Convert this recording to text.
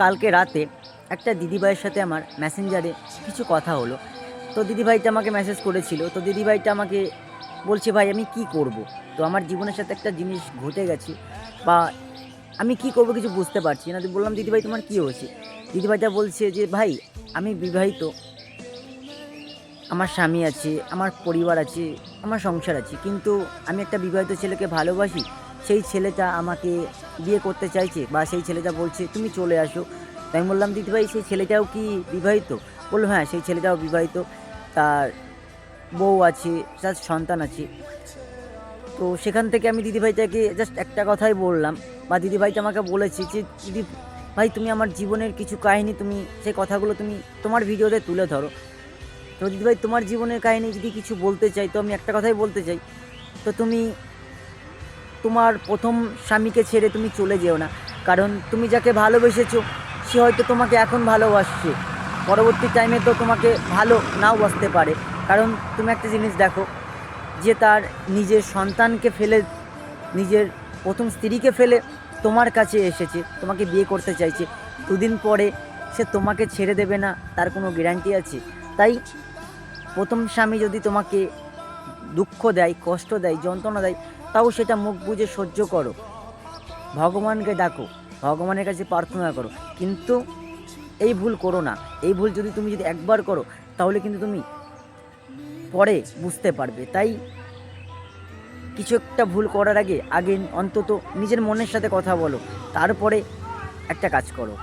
কালকে রাতে একটা দিদিভাইয়ের সাথে আমার মেসেঞ্জারে কিছু কথা হলো। তো দিদিভাইটা আমাকে মেসেজ করেছিল। তো দিদিভাইটা আমাকে বলছে, ভাই আমি কি করব? তো আমার জীবনের সাথে একটা জিনিস ঘটে গেছে, বা আমি কি করব কিছু বুঝতে পারছি না। তো বললাম, দিদিভাই তোমার কি হয়েছে? দিদিভাইটা বলছে যে, ভাই আমি বিবাহিত, আমার স্বামী আছে, আমার পরিবার আছে, আমার সংসার আছে। কিন্তু আমি একটা বিবাহিত ছেলেকে ভালোবাসি। সেই ছেলেটা আমাকে বিয়ে করতে চাইছে, বা সেই ছেলেটা বলছে তুমি চলে আসো। তো আমি বললাম, দিদিভাই সেই ছেলেটাও কি বিবাহিত? বললো, হ্যাঁ সেই ছেলেটাও বিবাহিত, তার বউ আছে, তার সন্তান আছে। তো সেখান থেকে আমি দিদিভাইটাকে জাস্ট একটা কথাই বললাম, বা দিদিভাইটা আমাকে বলেছে যে, দিদি ভাই তুমি আমার জীবনের কিছু কাহিনী, তুমি সেই কথাগুলো তুমি তোমার ভিডিওতে তুলে ধরো। তো দিদিভাই তোমার জীবনের কাহিনী যদি কিছু বলতে চাই, তো আমি একটা কথাই বলতে চাই, তো তুমি তোমার প্রথম স্বামীকে ছেড়ে তুমি চলে যেও না। কারণ তুমি যাকে ভালোবেসেছো সে হয়তো তোমাকে এখন ভালোবাসছে, পরবর্তী টাইমে তো তোমাকে ভালো নাও বাসতে পারে। কারণ তুমি একটা জিনিস দেখো, যে তার নিজের সন্তানকে ফেলে, নিজের প্রথম স্ত্রীকে ফেলে তোমার কাছে এসেছে, তোমাকে বিয়ে করতে চাইছে, দুদিন পরে সে তোমাকে ছেড়ে দেবে না তার কোনো গ্যারান্টি আছে? তাই প্রথম স্বামী যদি তোমাকে দুঃখ দেয়, কষ্ট দেয়, যন্ত্রণা দেয়, তাও সেটা মুখ বুজে সহ্য করো, ভগবানকে ডাকো, ভগবানের কাছে প্রার্থনা করো। কিন্তু এই ভুল করো না। এই ভুল যদি একবার করো, তাহলে কিন্তু তুমি পরে বুঝতে পারবে। তাই কিছু একটা ভুল করার আগে আগে অন্তত নিজের মনের সাথে কথা বলো, তারপরে একটা কাজ করো।